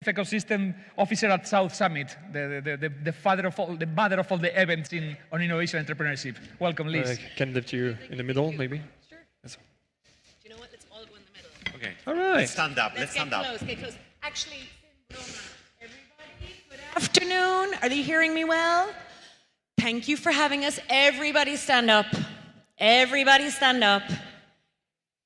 Ecosystem Officer at South Summit, the father of all, the mother of all the events on innovation entrepreneurship. Welcome, Liz. Can lift you in the middle, maybe? Sure. Yes. Do you know what? Let's all go in the middle. Okay. All right. Let's stand up. Let's stand up. Get close. Actually, everybody, good afternoon. Are they hearing me well? Thank you for having us. Everybody stand up. Everybody stand up.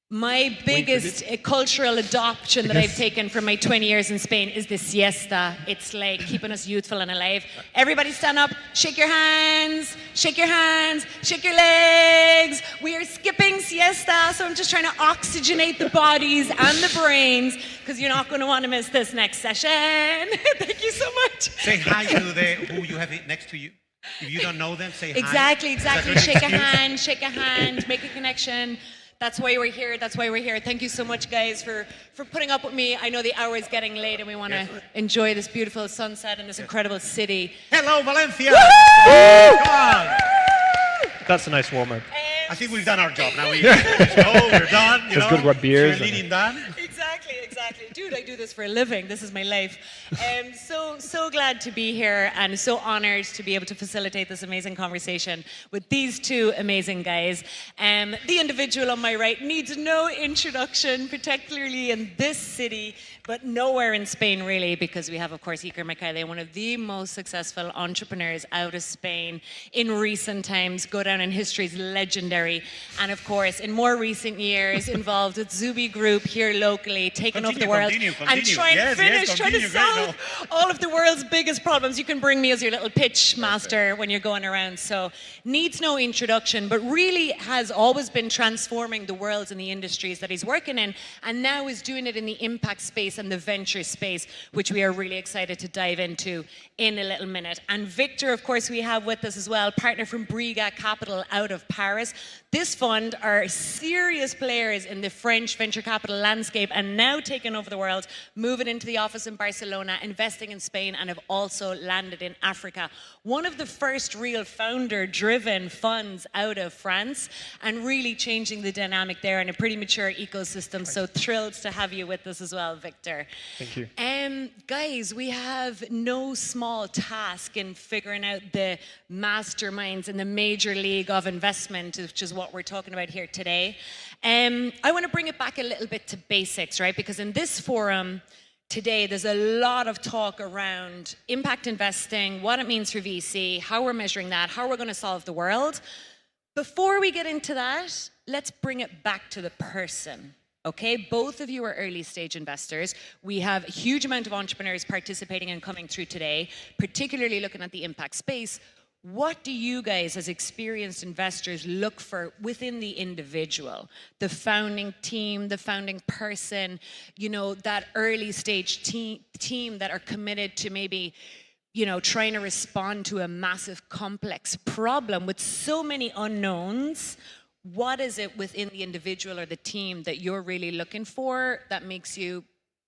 My biggest cultural adoption that I've taken from my 20 years in Spain is the siesta. It's like keeping us youthful and alive. Everybody stand up, shake your hands, shake your hands, shake your legs. We are skipping siesta, so I'm just trying to oxygenate the bodies and the brains because you're not going to want to miss this next session. Thank you so much. Say hi to who you have next to you. If you don't know them, say hi. Exactly. Shake a hand, make a connection. That's why we're here. That's why we're here. Thank you so much, guys, for putting up with me. I know the hour is getting late, and we want to enjoy this beautiful sunset and this incredible city. Hello, Valencia. Come on. That's a nice warm-up. I think we've done our job. Now let's go. We're done. Just good what beers. We're leading done. Exactly. Dude, I do this for a living. This is my life. So glad to be here and so honored to be able to facilitate this amazing conversation with these two amazing guys. The individual on my right needs no introduction, particularly in this city, but nowhere in Spain really, because we have, of course, Iker Marcaide, one of the most successful entrepreneurs out of Spain in recent times, go down in history as legendary. And of course, in more recent years, involved with Zubi Group here locally, taking over the world. Continue. And trying to solve all of the world's biggest problems. You can bring me as your little pitch master when you're going around. So needs no introduction, but really has always been transforming the worlds and the industries that he's working in, and now is doing it in the impact space and the venture space, which we are really excited to dive into in a little minute. And Victor, of course, we have with us as well, partner from Breega Capital out of Paris. This fund are serious players in the French venture capital landscape and now taking over the world, moving into the office in Barcelona, investing in Spain, and have also landed in Africa. One of the first real founder-driven funds out of France, and really changing the dynamic there in a pretty mature ecosystem. So thrilled to have you with us as well, Victor. Thank you. Guys, we have no small task in figuring out the masterminds in the major league of investment, which is what we're talking about here today. I want to bring it back a little bit to basics, right? Because in this forum today, there's a lot of talk around impact investing, what it means for VC, how we're measuring that, how we're going to solve the world. Before we get into that, let's bring it back to the person. Okay, both of you are early stage investors. We have a huge amount of entrepreneurs participating and coming through today, particularly looking at the impact space. What do you guys as experienced investors look for within the individual, the founding team, the founding person, you know, that early stage team that are committed to maybe, you know, trying to respond to a massive complex problem with so many unknowns? What is it within the individual or the team that you're really looking for that makes you,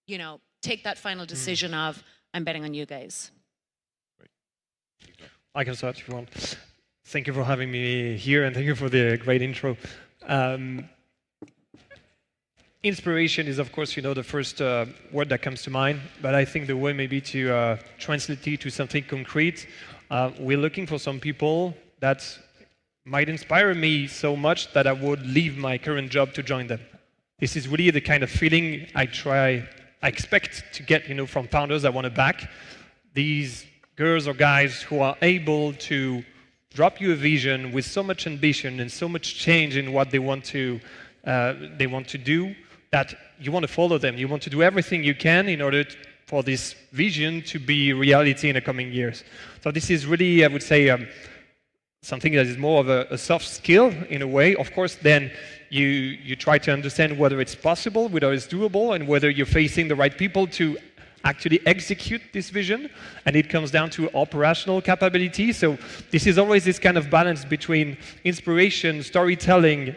you know, take that final decision of, I'm betting on you guys? I can start if you want. Thank you for having me here, and thank you for the great intro. Inspiration is, of course, you know, the first word that comes to mind, but I think the way maybe to translate it to something concrete, we're looking for some people that might inspire me so much that I would leave my current job to join them. This is really the kind of feeling I expect to get, you know, from founders I want to back. These girls or guys who are able to drop you a vision with so much ambition and so much change in what they want to do, that you want to follow them. You want to do everything you can in order for this vision to be reality in the coming years. So this is really, I would say, something that is more of a soft skill in a way. Of course, then you try to understand whether it's possible, whether it's doable, and whether you're facing the right people to actually execute this vision. And it comes down to operational capability. So this is always this kind of balance between inspiration, storytelling,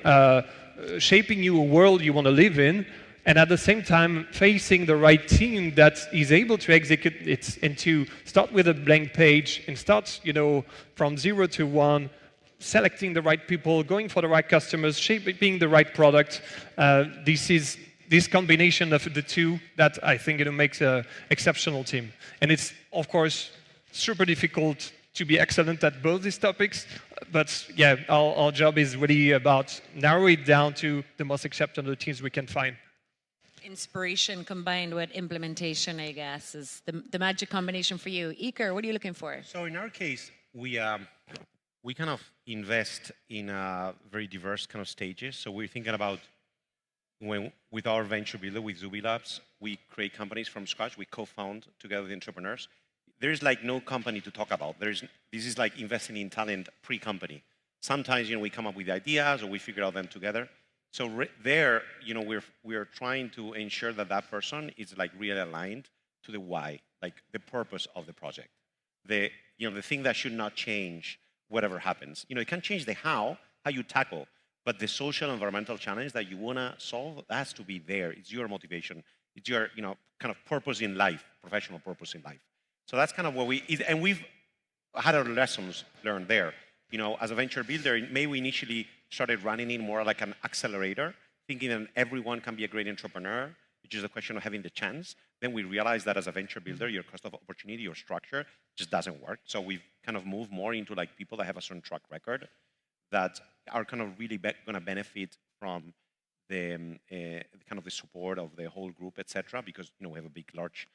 shaping you a world you want to live in, and at the same time facing the right team that is able to execute it and to start with a blank page and start, you know, from 0 to 1, selecting the right people, going for the right customers, shaping the right product. This this combination of the two that I think makes an exceptional team. And it's, of course, super difficult to be excellent at both these topics, but yeah, our job is really about narrowing it down to the most exceptional teams we can find. Inspiration combined with implementation, I guess, is the magic combination for you. Iker, what are you looking for? So in our case, we kind of invest in very diverse kind of stages. So we're thinking about with our venture builder, with Zubi Labs, we create companies from scratch. We co-found together with entrepreneurs. There's like no company to talk about. This is like investing in talent pre-company. Sometimes, we come up with ideas or we figure out them together. So there, we're trying to ensure that that person is like really aligned to the why, like the purpose of the project. The thing that should not change whatever happens. It can change the how you tackle, but the social environmental challenge that you want to solve has to be there. It's your motivation. It's your, kind of purpose in life, professional purpose in life. So that's kind of what and we've had our lessons learned there. As a venture builder, maybe we initially started running it more like an accelerator, thinking that everyone can be a great entrepreneur, which is a question of having the chance. Then we realized that as a venture builder, your cost of opportunity, your structure just doesn't work. So we've kind of moved more into like people that have a certain track record that are kind of really going to benefit from the kind of the support of the whole group, etc. Because we have a big, large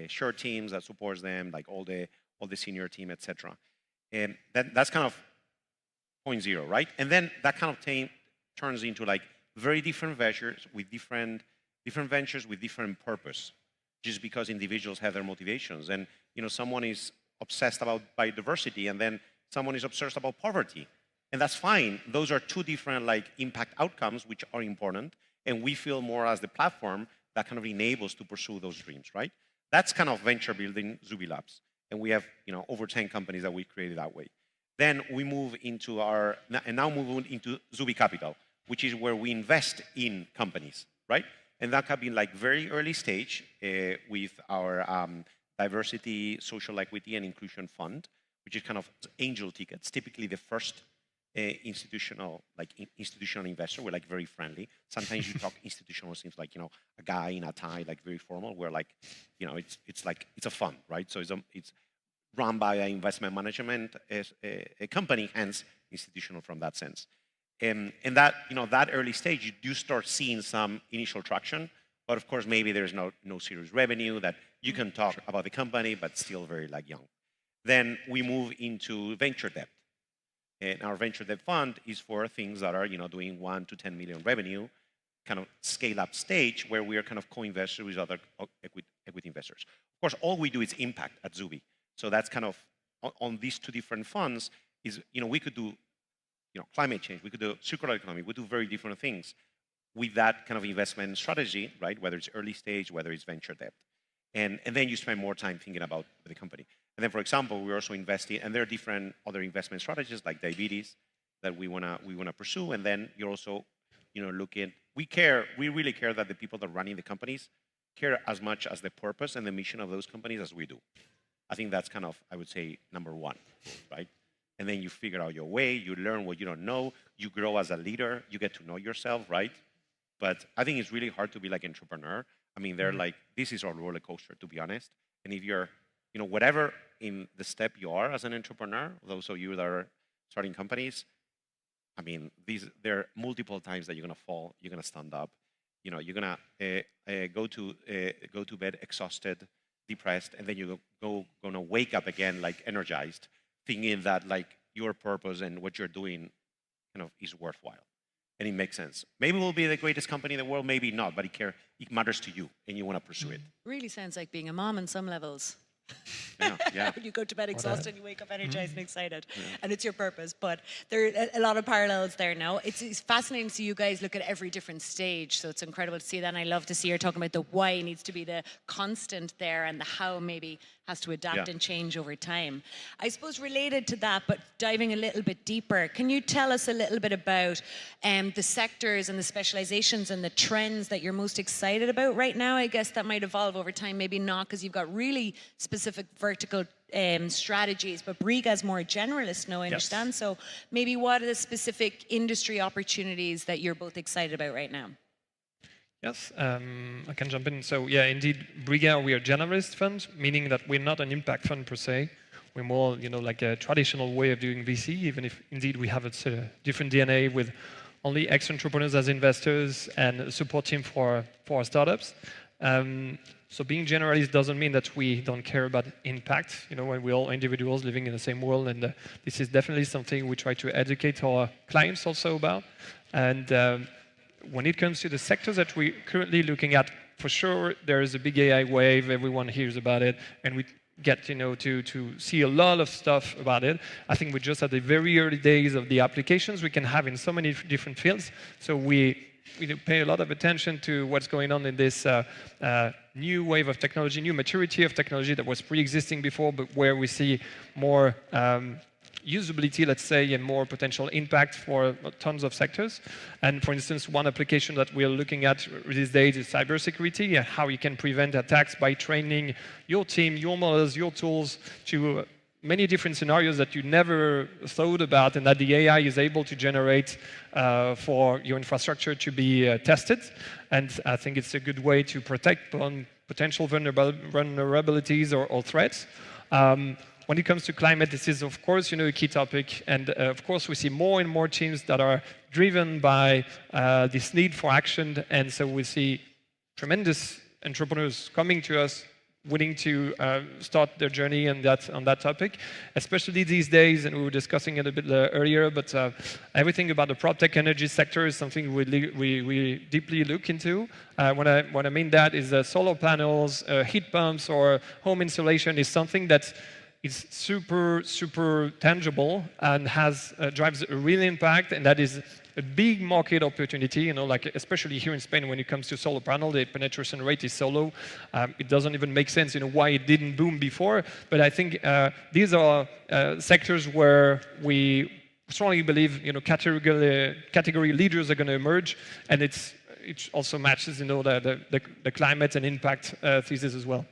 short teams that supports them, like all the senior team, etc. And that's kind of point zero, right? And then that kind of turns into like very different ventures with different ventures with different purpose, just because individuals have their motivations. And someone is obsessed about biodiversity, and then someone is obsessed about poverty, and that's fine. Those are two different like impact outcomes which are important, and we feel more as the platform that kind of enables to pursue those dreams, right? That's kind of venture building Zubi Labs, and we have over 10 companies that we created that way. Then we move into Zubi Capital, which is where we invest in companies, right? And that can be like very early stage with our diversity, social equity, and inclusion fund, which is kind of angel tickets. Typically, the first institutional investor. We're like very friendly. Sometimes you talk institutional, seems like a guy in a tie, like very formal. We're like, it's a fund, right? So it's run by an investment management a company, hence institutional from that sense. And that that early stage, you do start seeing some initial traction, but of course maybe there's no serious revenue that you can talk about the company, but still very like young. Then we move into venture debt, and our venture debt fund is for things that are doing 1 to 10 million revenue, kind of scale up stage where we are kind of co-investors with other equity investors. Of course, all we do is impact at Zubi. So that's kind of on these two different funds is we could do climate change, we could do circular economy, we do very different things with that kind of investment strategy, right? Whether it's early stage, whether it's venture debt. And then you spend more time thinking about the company. And then, for example, we're also investing, and there are different other investment strategies like diabetes that we wanna pursue. And then you're also, looking. We really care that the people that are running the companies care as much as the purpose and the mission of those companies as we do. I think that's kind of, I would say, number one, right? And then you figure out your way, you learn what you don't know, you grow as a leader, you get to know yourself, right? But I think it's really hard to be like an entrepreneur. I mean, they're like, this is a roller coaster, to be honest. And if you're, whatever in the step you are as an entrepreneur, those of you that are starting companies, I mean, there are multiple times that you're gonna fall, you're gonna stand up, you're gonna go to bed exhausted, depressed, and then you're gonna wake up again like energized, thinking that like your purpose and what you're doing kind of is worthwhile, and it makes sense. Maybe we'll be the greatest company in the world, maybe not, but it matters to you, and you want to pursue it. Really sounds like being a mom on some levels. Yeah. You go to bed exhausted, you wake up energized and excited, and it's your purpose. But there are a lot of parallels there now. It's fascinating to see you guys look at every different stage, so it's incredible to see that, and I love to see you're talking about the why needs to be the constant there, and the how maybe has to adapt and change over time. I suppose related to that, but diving a little bit deeper, can you tell us a little bit about the sectors and the specializations and the trends that you're most excited about right now? I guess that might evolve over time, maybe not, because you've got really specific vertical strategies, but Breega is more generalist now, I understand. Yes. So maybe what are the specific industry opportunities that you're both excited about right now? Yes, I can jump in. So yeah, indeed, Breega, we are a generalist fund, meaning that we're not an impact fund per se. We're more, like a traditional way of doing VC, even if indeed we have a different DNA with only ex-entrepreneurs as investors and a support team for our startups. So being generalist doesn't mean that we don't care about impact. When we're all individuals living in the same world, and this is definitely something we try to educate our clients also about. And when it comes to the sectors that we're currently looking at, for sure, there is a big AI wave. Everyone hears about it, and we get to see a lot of stuff about it. I think we're just at the very early days of the applications we can have in so many different fields. So we pay a lot of attention to what's going on in this new wave of technology, new maturity of technology that was pre-existing before, but where we see more usability, let's say, and more potential impact for tons of sectors. And for instance, one application that we're looking at these days is cybersecurity, and how you can prevent attacks by training your team, your models, your tools to many different scenarios that you never thought about, and that the AI is able to generate for your infrastructure to be tested. And I think it's a good way to protect on potential vulnerabilities or threats. When it comes to climate, this is, of course, a key topic. And of course, we see more and more teams that are driven by this need for action. And so we see tremendous entrepreneurs coming to us, willing to start their journey on that topic, especially these days. And we were discussing it a bit earlier, but everything about the prop tech energy sector is something we deeply look into. What I mean that is solar panels, heat pumps, or home insulation is something that is super, super tangible and drives a real impact, and that is a big market opportunity. Especially here in Spain, when it comes to solar panel, the penetration rate is so low. It doesn't even make sense, why it didn't boom before. But I think these are sectors where we strongly believe, category leaders are going to emerge, and it also matches, the climate and impact thesis as well.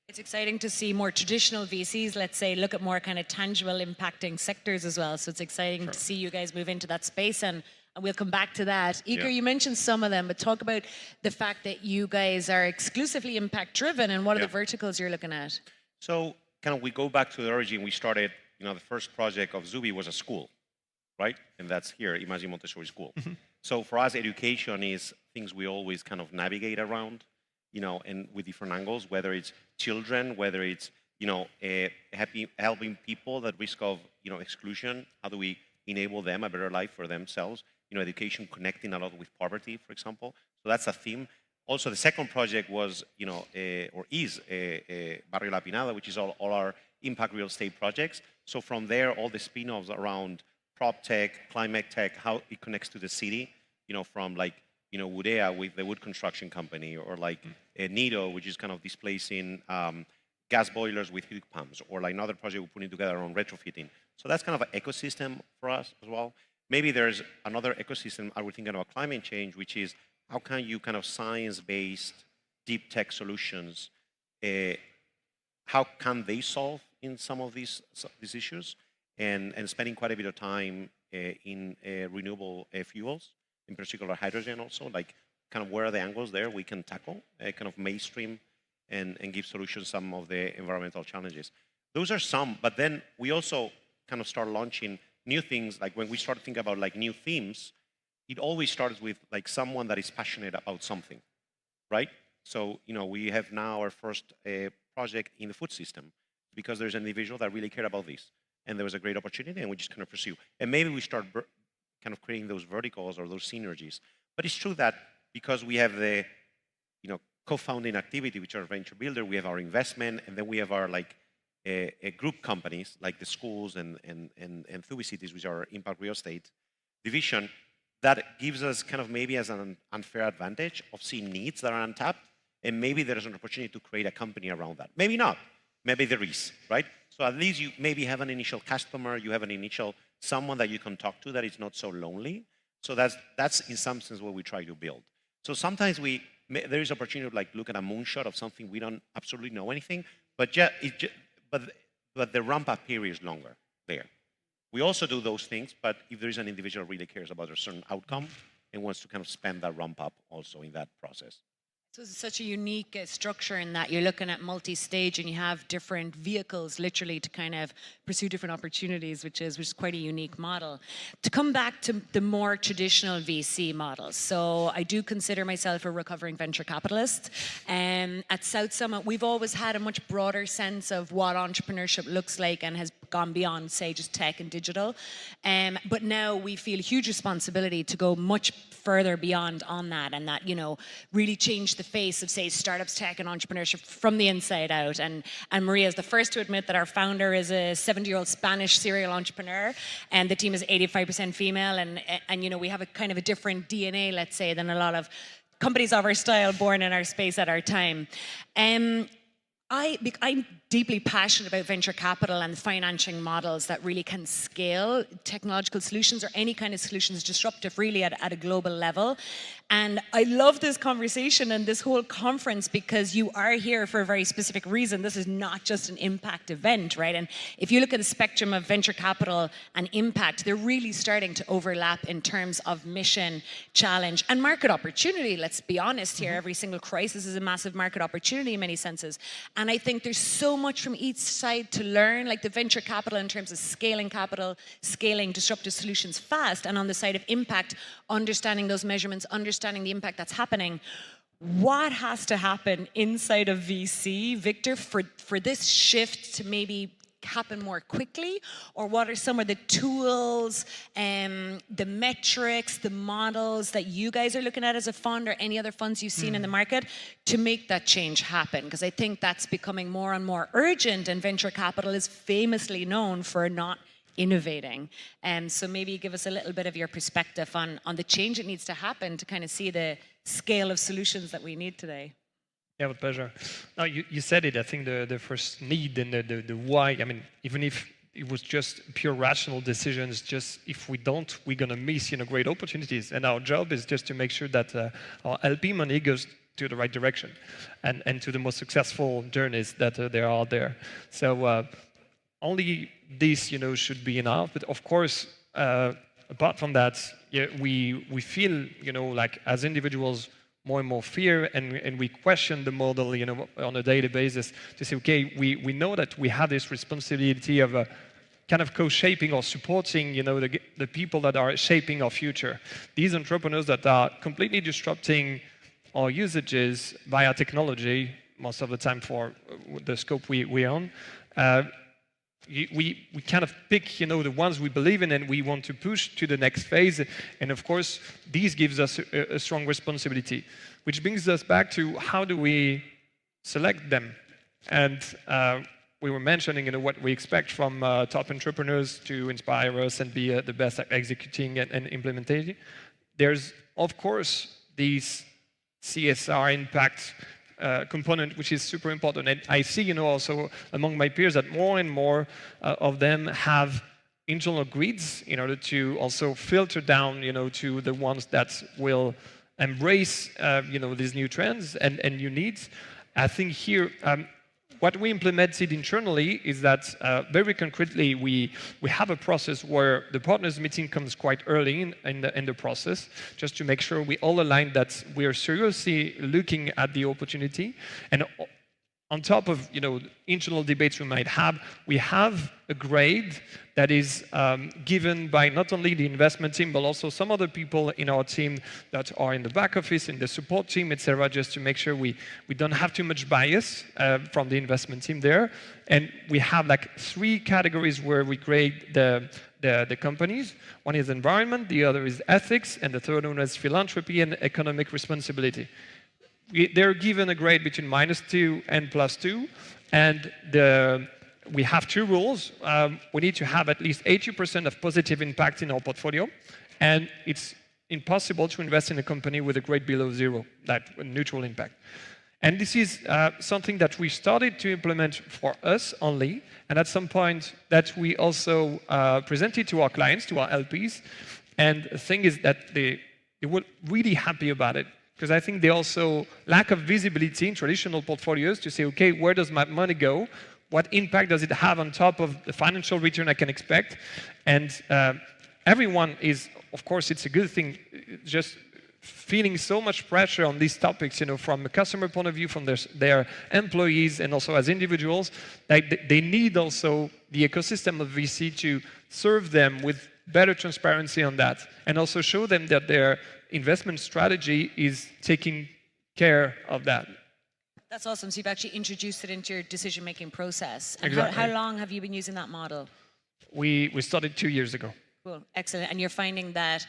It's exciting to see more traditional VCs, let's say, look at more kind of tangible impacting sectors as well. So it's exciting to see you guys move into that space, and we'll come back to that. Iker, you mentioned some of them, but talk about the fact that you guys are exclusively impact driven, and what are the verticals you're looking at? So kind of we go back to the origin. We started, the first project of Zubi was a school, right? And that's here, Imagine Montessori School. So for us, education is things we always kind of navigate around, and with different angles, whether it's children, whether it's, helping people at risk of, exclusion. How do we enable them a better life for themselves? Education connecting a lot with poverty, for example. So that's a theme. Also, the second project was, Barrio La Pinada, which is all our impact real estate projects. So from there, all the spin-offs around prop tech, climate tech, how it connects to the city, from like, Woodea with the wood construction company, or like Nido, which is kind of displacing gas boilers with heat pumps, or like another project we're putting together on retrofitting. So that's kind of an ecosystem for us as well. Maybe there's another ecosystem I would think about climate change, which is how can you kind of science-based deep tech solutions, how can they solve in some of these issues, and spending quite a bit of time in renewable fuels, in particular hydrogen also, like kind of where are the angles there we can tackle, kind of mainstream and give solutions some of the environmental challenges. Those are some, but then we also kind of start launching new things. Like when we start to think about like new themes, it always starts with like someone that is passionate about something, right? So, we have now our first project in the food system because there's an individual that really cared about this. And there was a great opportunity, and we just kind of pursue. And maybe we start kind of creating those verticals or those synergies. But it's true that because we have the, co-founding activity, which are venture builder, we have our investment, and then we have our like group companies like the schools and Zubi Cities, which are impact real estate division. That gives us kind of maybe as an unfair advantage of seeing needs that are untapped, and maybe there is an opportunity to create a company around that. Maybe not. Maybe there is, right? So at least you maybe have an initial customer, you have an initial someone that you can talk to that is not so lonely. So that's in some sense what we try to build. So sometimes there is opportunity to like look at a moonshot of something we don't absolutely know anything, but but the ramp up period is longer there. We also do those things, but if there is an individual who really cares about a certain outcome, and wants to kind of spend that ramp up also in that process. So it's such a unique structure in that you're looking at multi-stage and you have different vehicles literally to kind of pursue different opportunities, which is quite a unique model. To come back to the more traditional VC models, so I do consider myself a recovering venture capitalist. At South Summit, we've always had a much broader sense of what entrepreneurship looks like and has gone beyond, say, just tech and digital. But now we feel a huge responsibility to go much further beyond on that, and that, you know, really change the face of, say, startups, tech, and entrepreneurship from the inside out. And Maria is the first to admit that our founder is a 70-year-old Spanish serial entrepreneur, and the team is 85% female, and you know, we have a kind of a different DNA, let's say, than a lot of companies of our style born in our space at our time. I'm deeply passionate about venture capital and financing models that really can scale technological solutions or any kind of solutions disruptive really at a global level. And I love this conversation and this whole conference because you are here for a very specific reason. This is not just an impact event, right? And if you look at the spectrum of venture capital and impact, they're really starting to overlap in terms of mission, challenge, and market opportunity. Let's be honest here, every single crisis is a massive market opportunity in many senses. And I think there's so much from each side to learn, like the venture capital in terms of scaling capital, scaling disruptive solutions fast, and on the side of impact, understanding those measurements, understanding the impact that's happening. What has to happen inside of VC, Victor, for this shift to maybe happen more quickly? Or what are some of the tools, the metrics, the models that you guys are looking at as a fund or any other funds you've seen in the market to make that change happen? Because I think that's becoming more and more urgent, and venture capital is famously known for not innovating. So maybe give us a little bit of your perspective on the change that needs to happen to kind of see the scale of solutions that we need today. Yeah, with pleasure. Now, you said it, I think the first need and the why, I mean, even if it was just pure rational decisions, just if we don't, we're going to miss, you know, great opportunities. And our job is just to make sure that our LP money goes to the right direction and to the most successful journeys that there are there. So only this, you know, should be enough. But of course, apart from that, yeah, we feel, you know, like as individuals, more and more fear, and we question the model, you know, on a daily basis to say, okay, we know that we have this responsibility of kind of co-shaping or supporting, you know, the people that are shaping our future. These entrepreneurs that are completely disrupting our usages via technology, most of the time for the scope we own. We kind of pick, you know, the ones we believe in and we want to push to the next phase. And of course, this gives us a strong responsibility, which brings us back to how do we select them? And we were mentioning, you know, what we expect from top entrepreneurs to inspire us and be the best at executing and implementing. There's, of course, these CSR impact component, which is super important. And I see, you know, also among my peers that more and more of them have internal grids in order to also filter down, you know, to the ones that will embrace, you know, these new trends and new needs. I think here, what we implemented internally is that very concretely, we have a process where the partners meeting comes quite early in the process, just to make sure we all align that we are seriously looking at the opportunity. And on top of, you know, internal debates we might have, we have a grade that is given by not only the investment team, but also some other people in our team that are in the back office, in the support team, etc., just to make sure we don't have too much bias from the investment team there. And we have like 3 categories where we grade the companies. One is environment, the other is ethics, and the third one is philanthropy and economic responsibility. They're given a grade between -2 and +2, and we have 2 rules. We need to have at least 80% of positive impact in our portfolio, and it's impossible to invest in a company with a grade below 0, that neutral impact. And this is something that we started to implement for us only, and at some point that we also presented to our clients, to our LPs, and the thing is that they were really happy about it. Because I think they also lack of visibility in traditional portfolios to say, okay, where does my money go? What impact does it have on top of the financial return I can expect? And everyone is, of course, it's a good thing, just feeling so much pressure on these topics, from a customer point of view, from their employees, and also as individuals, that they need also the ecosystem of VC to serve them with better transparency on that, and also show them that their investment strategy is taking care of that. That's awesome. So you've actually introduced it into your decision-making process. And Exactly. how long have you been using that model? We started 2 years ago. Cool, excellent. And you're finding that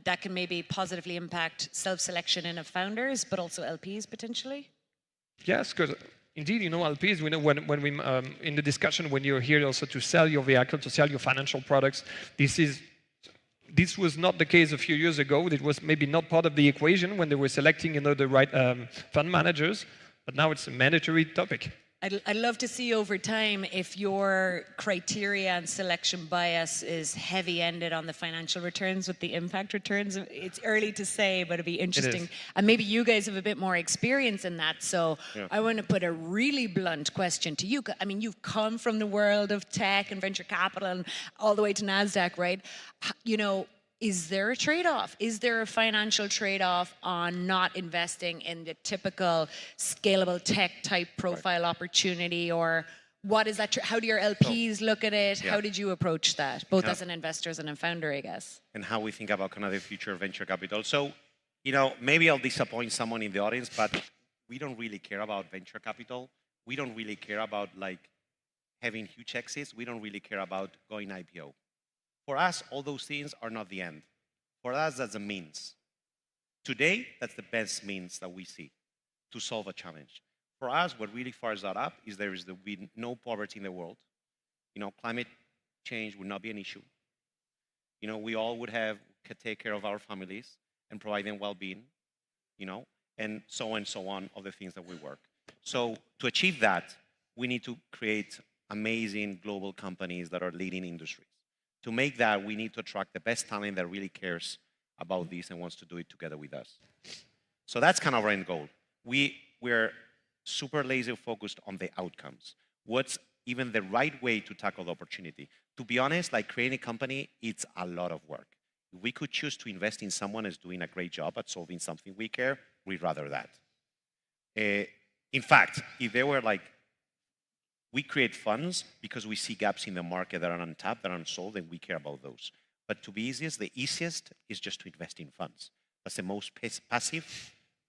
that can maybe positively impact self-selection in founders, but also LPs potentially? Yes, because indeed, LPs, we know when we, in the discussion, when you're here also to sell your vehicle, to sell your financial products, this was not the case a few years ago. It was maybe not part of the equation when they were selecting the right fund managers, but now it's a mandatory topic. I'd love to see over time if your criteria and selection bias is heavy-ended on the financial returns with the impact returns. It's early to say, but it'd be interesting. And maybe you guys have a bit more experience in that. So I want to put a really blunt question to you. I mean, you've come from the world of tech and venture capital and all the way to NASDAQ, right? Is there a trade-off? Is there a financial trade-off on not investing in the typical scalable tech type profile opportunity, or what is that? How do your LPs look at it? How did you approach that, both as an investor and a founder, I guess? And how we think about kind of the future of venture capital. So, maybe I'll disappoint someone in the audience, but we don't really care about venture capital. We don't really care about having huge exits. We don't really care about going IPO. For us, all those things are not the end. For us, that's a means. Today, that's the best means that we see to solve a challenge. For us, what really fires that up is there will be no poverty in the world. Climate change would not be an issue. We all could take care of our families and provide them well-being, and so on of the things that we work. So to achieve that, we need to create amazing global companies that are leading industries. To make that, we need to attract the best talent that really cares about this and wants to do it together with us. So that's kind of our end goal. We're super laser focused on the outcomes. What's even the right way to tackle the opportunity? To be honest, creating a company, it's a lot of work. If we could choose to invest in someone who's doing a great job at solving something we care, we'd rather that. In fact, if they were we create funds because we see gaps in the market that are untapped, that are unsolved, and we care about those. But to be easiest, the easiest is just to invest in funds. That's the most passive.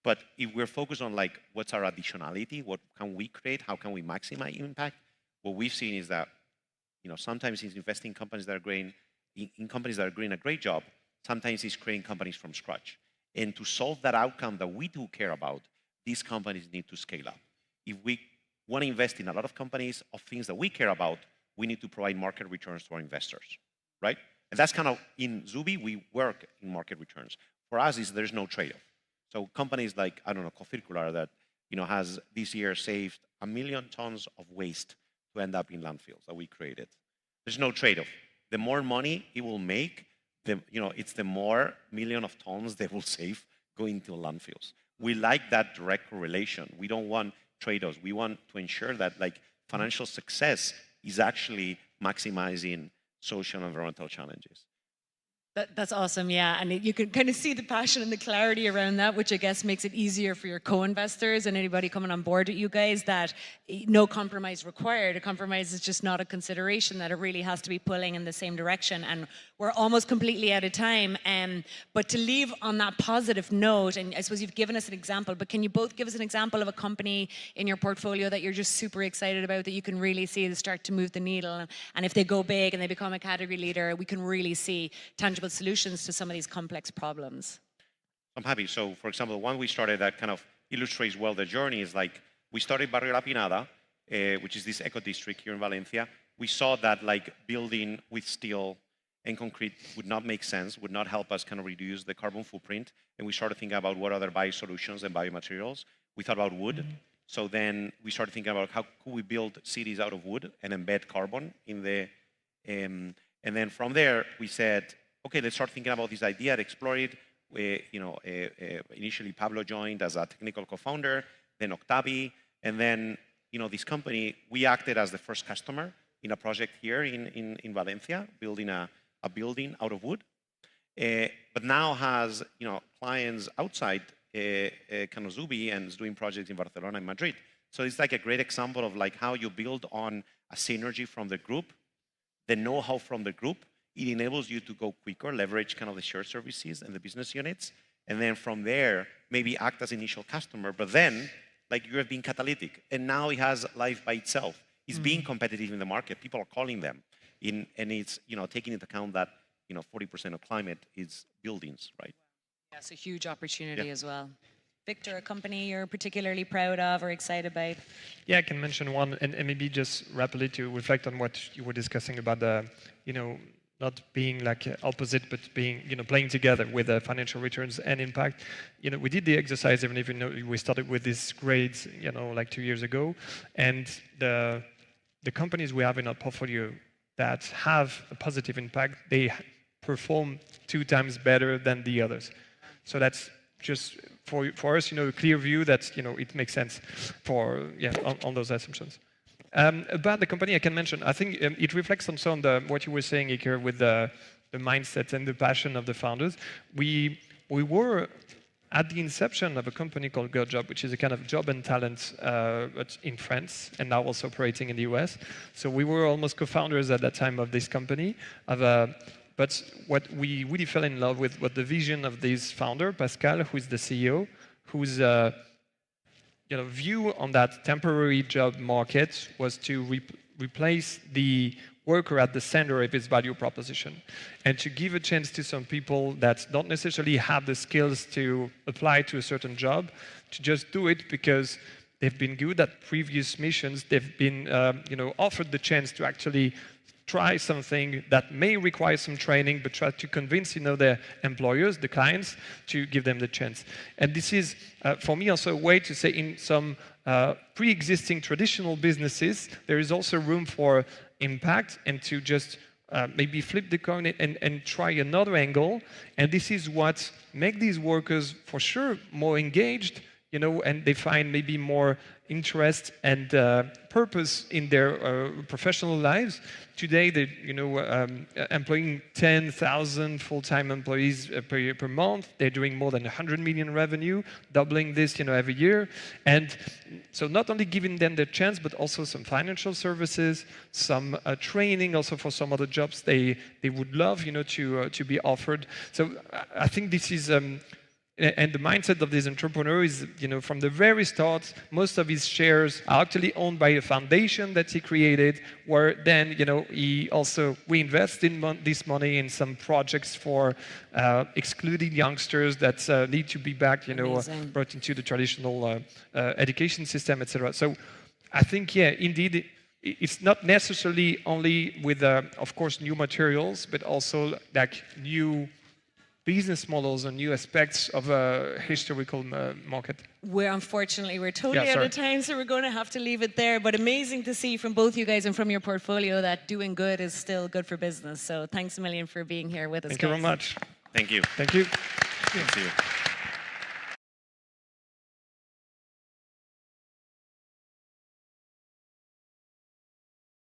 But if we're focused on what's our additionality, what can we create, how can we maximize impact, what we've seen is that sometimes it's investing in companies that are growing, in companies that are doing a great job. Sometimes it's creating companies from scratch. And to solve that outcome that we do care about, these companies need to scale up. If we want to invest in a lot of companies of things that we care about, we need to provide market returns to our investors, right? And that's kind of, in Zubi, we work in market returns. For us, there's no trade-off. So companies like, Cocircular that, has this year saved 1 million tons of waste to end up in landfills that we created. There's no trade-off. The more money it will make, it's the more million of tons they will save going to landfills. We like that direct correlation. We don't want trade-offs. We want to ensure that financial success is actually maximizing social and environmental challenges. That's awesome, yeah. And you can kind of see the passion and the clarity around that, which I guess makes it easier for your co-investors and anybody coming on board with you guys, that no compromise required. A compromise is just not a consideration, that it really has to be pulling in the same direction. And we're almost completely out of time. But to leave on that positive note, and I suppose you've given us an example, but can you both give us an example of a company in your portfolio that you're just super excited about, that you can really see start to move the needle? And if they go big and they become a category leader, we can really see tangible solutions to some of these complex problems. I'm happy. So, for example, the one we started that kind of illustrates well the journey is we started Barrio La Pinada, which is this eco district here in Valencia. We saw that building with steel and concrete would not make sense, would not help us kind of reduce the carbon footprint. And we started thinking about what other biosolutions and biomaterials. We thought about wood. So then we started thinking about how could we build cities out of wood and embed carbon in the, and then from there we said, okay, let's start thinking about this idea and explore it. Initially Pablo joined as a technical co-founder, then Octavi, and then this company, we acted as the first customer in a project here in Valencia, building a building out of wood but now has clients outside kind of Zubi and is doing projects in Barcelona and Madrid. So it's like a great example of like how you build on a synergy from the group, the know-how from the group. It enables you to go quicker, leverage kind of the shared services and the business units, and then from there maybe act as initial customer. But then like you have been catalytic, and now it has life by itself. It's being competitive in the market. People are calling them, and it's taking into account that 40% of climate is buildings, right? That's a huge opportunity as well. Victor, a company you're particularly proud of or excited about? Yeah, I can mention one, and maybe just rapidly to reflect on what you were discussing about the, not being like opposite, but being, playing together with the financial returns and impact. We did the exercise, even if we started with these grades, like 2 years ago, and the companies we have in our portfolio that have a positive impact, they perform 2 times better than the others. So that's just for us, a clear view that it makes sense for on those assumptions. About the company, I can mention. I think it reflects on some of what you were saying, Iker, with the mindset and the passion of the founders. We were at the inception of a company called GoJob, which is a kind of job and talent in France, and now also operating in the US. So we were almost co-founders at that time of this company. But what we really fell in love with was the vision of this founder, Pascal, who is the CEO, whose view on that temporary job market was to replace the worker at the center of his value proposition, and to give a chance to some people that don't necessarily have the skills to apply to a certain job, to just do it because they've been good at previous missions. They've been, offered the chance to actually try something that may require some training, but try to convince, their employers, the clients, to give them the chance. And this is, for me, also a way to say in some pre-existing traditional businesses, there is also room for impact and to just maybe flip the coin and try another angle. And this is what makes these workers, for sure, more engaged, and they find maybe more interest and purpose in their professional lives. Today, they're employing 10,000 full-time employees per month. They're doing more than 100 million revenue, doubling this, every year. And so not only giving them the chance, but also some financial services, some training also for some other jobs they would love, to be offered. So I think this is. And the mindset of this entrepreneur is, from the very start, most of his shares are actually owned by a foundation that he created, where then, we invest in this money in some projects for excluding youngsters that need to be back, brought into the traditional education system, etc. So I think, indeed, it's not necessarily only with, of course, new materials, but also like new business models and new aspects of a historical market. We're totally out of time, so we're going to have to leave it there. But amazing to see from both you guys and from your portfolio that doing good is still good for business. So thanks a million for being here with us. Thank you very much. Thank you. Thank you. Good to see you.